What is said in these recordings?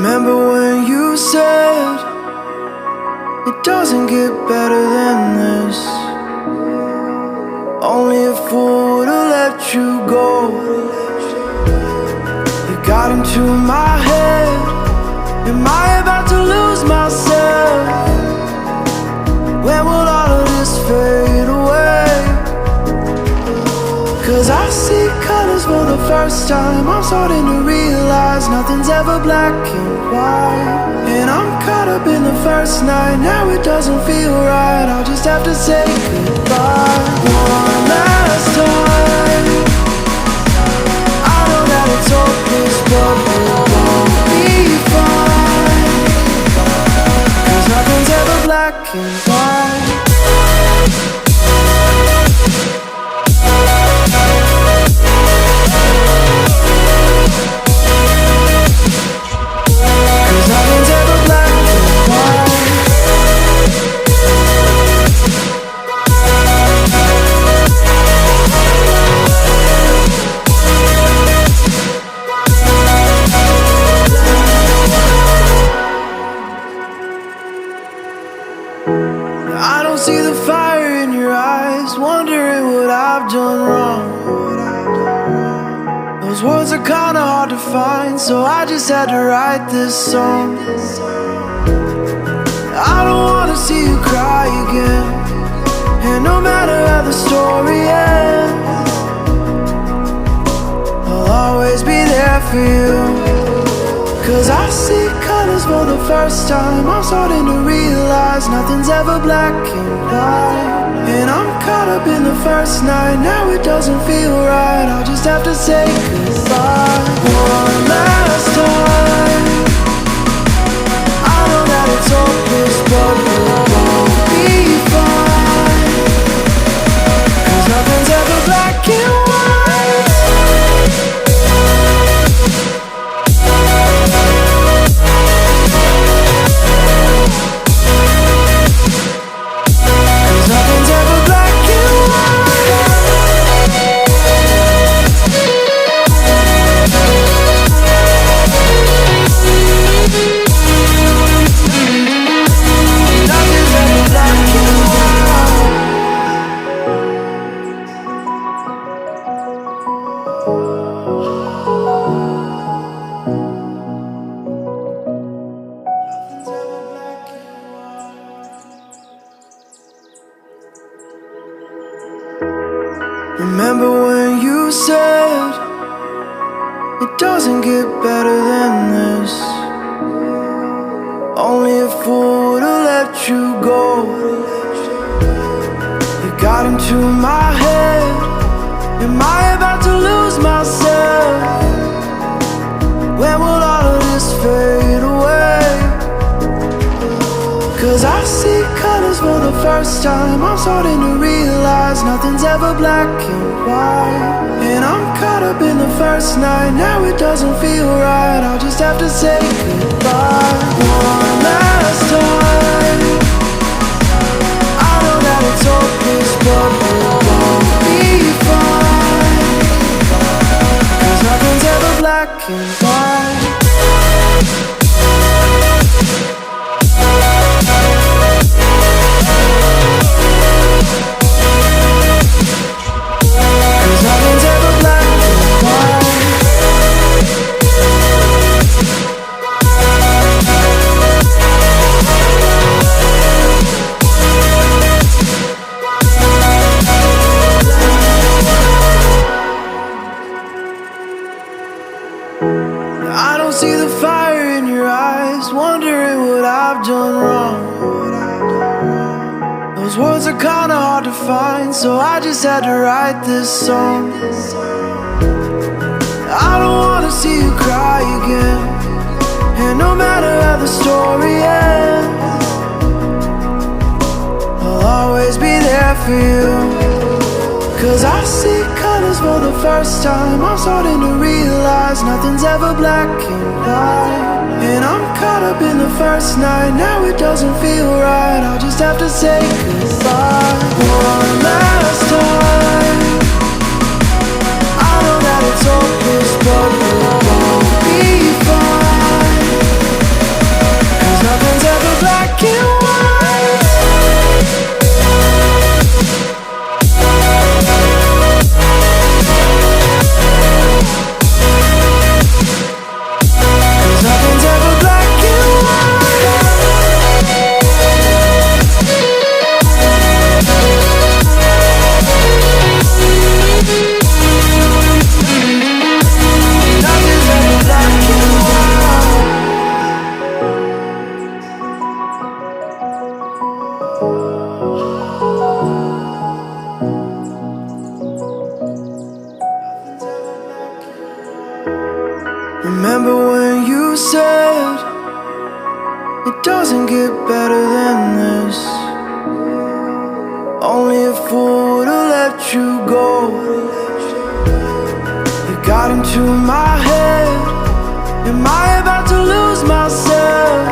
Remember when you said it doesn't get better than this? Only a fool would've let you go. You got into my head. Am I about to lose myself? When will all of this fade away? 'Cause I see colors for the first time. I'm starting to realize nothing's ever black and white. And I'm caught up in the first night. Now it doesn't feel right. I'll just have to say goodbye one last time. I know that it's hopeless, but we'll both be fine. 'Cause nothing's ever black and white. I don't see the fire in your eyes, wondering what I've done wrong. Those words are kinda hard to find, so I just had to write this song. I don't wanna see you cry again, and no matter how the story ends, I'll always be there for you. 'Cause I see colors for the first time. I'm starting to realize nothing's ever black and white. And I'm caught up in the first night. Now it doesn't feel right. I'll just have to say goodbye one last time. I know that it's hopeless, but we'll both be fine. 'Cause nothing's ever black and white. Remember when you said it doesn't get better than this? Only a fool would've let you go. You got into my head. Am I about to lose myself? When will all of this fade away? 'Cause I see colors for the first time. I'm starting to realize nothing's ever black and white. And I'm caught up in the first night. Now it doesn't feel right. I'll just have to say goodbye one last time. I know that it's hopeless, but we'll both be fine. 'Cause nothing's ever black and white. I don't see the fire in your eyes, wondering what I've done wrong. Those words are kinda hard to find, so I just had to write this song. I don't wanna see you cry again, and no matter how the story ends, I'll always be there for you. 'Cause I see colors for the first time. I'm starting to realize nothing's ever black and white. And I'm caught up in the first night. Now it doesn't feel right. I'll just have to say goodbye one last time. I know that it's hopeless, but we'll both be fine. doesn't get better than this. Only a fool would've let you go. You got into my head. Am I about to lose myself?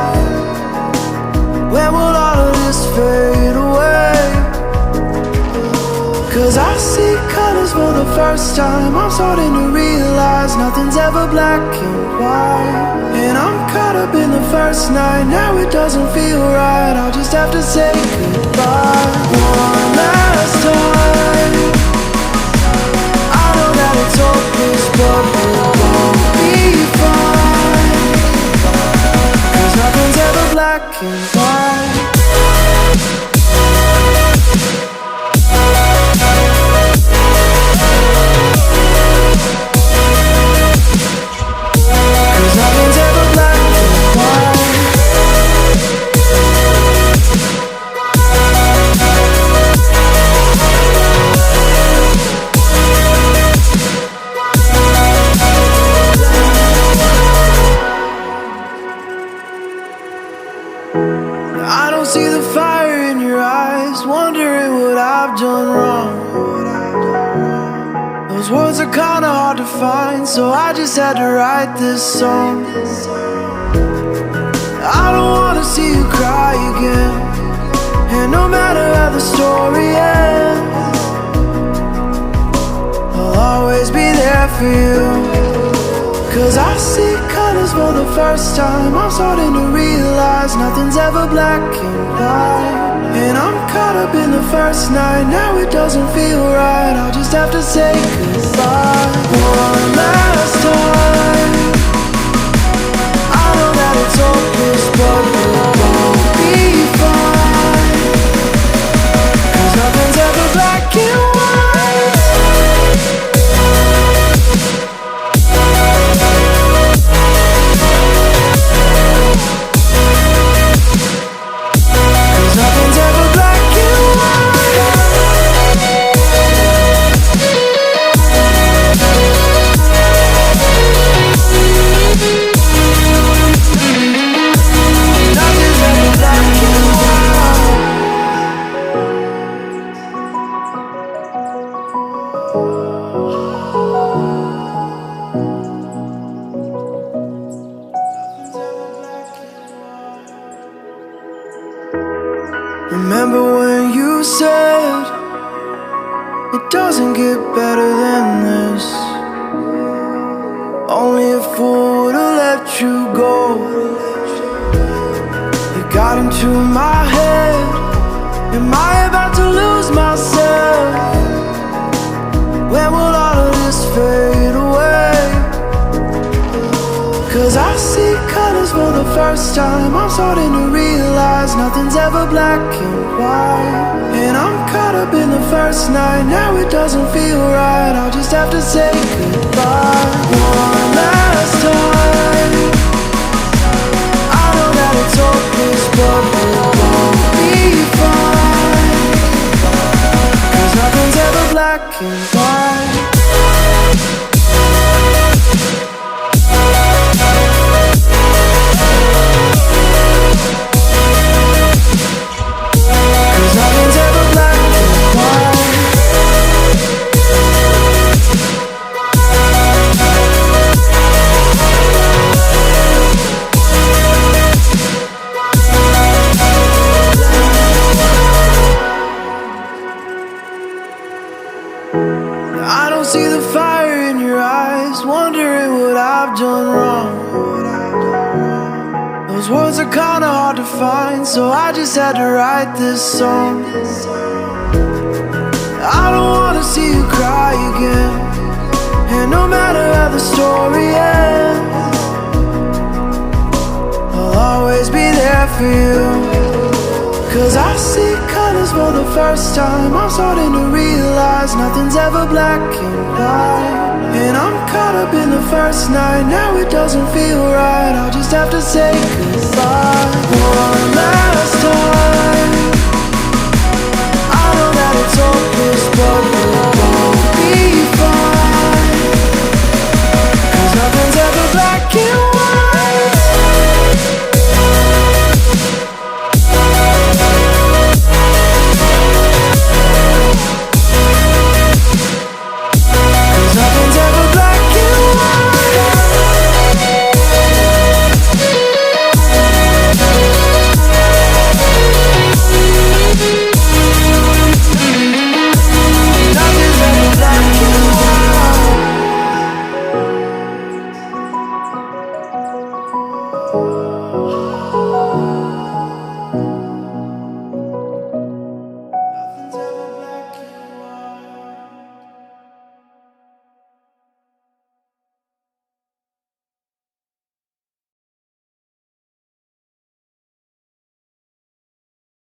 When will all of this fade away? 'Cause I see colors for the first time. I'm starting to realize nothing's ever black and white. And I'm caught up in the first night. Now it doesn't feel right. I'll just have to say goodbye one last time. I know that it's hopeless, but we'll both be fine. 'Cause nothing's ever black and white. I don't see the fire in your eyes, wondering what I've done wrong. Those words are kinda hard to find, so I just had to write this song. I don't wanna see you cry again, and no matter how the story ends, I'll always be there for you. 'Cause I see colors for the first time. I'm starting to realize nothing's ever black and white. And I'm caught up in the first night. Now it doesn't feel right. I'll just have to say goodbye one last time. I know that it's hopeless, but we'll both be fine. 'Cause nothing's ever black and white. Remember when you said it doesn't get better than this? Only a fool would've let you go. You got into my head. Am I about to lose myself? When will all of this fade away? 'Cause I see colors for the first time. I'm starting to realize nothing's ever black and white. And I'm caught up in the first night. Now it doesn't feel right. I'll just have to say goodbye one last time. I know that it's hopeless, but we'll both be fine. 'Cause nothing's ever black and white. I don't see the fire in your eyes, wondering what I've done wrong. Those words are kinda hard to find, so I just had to write this song. I don't wanna see you cry again, and no matter how the story ends, I'll always be there for you. 'Cause I see colors for the first time. I'm starting to realize nothing's ever black and white. And I'm caught up in the first night. Now it doesn't feel right. I'll just have to say goodbye one last time. I know that it's hopeless, but we'll both be fine. 'Cause nothing's ever black and white.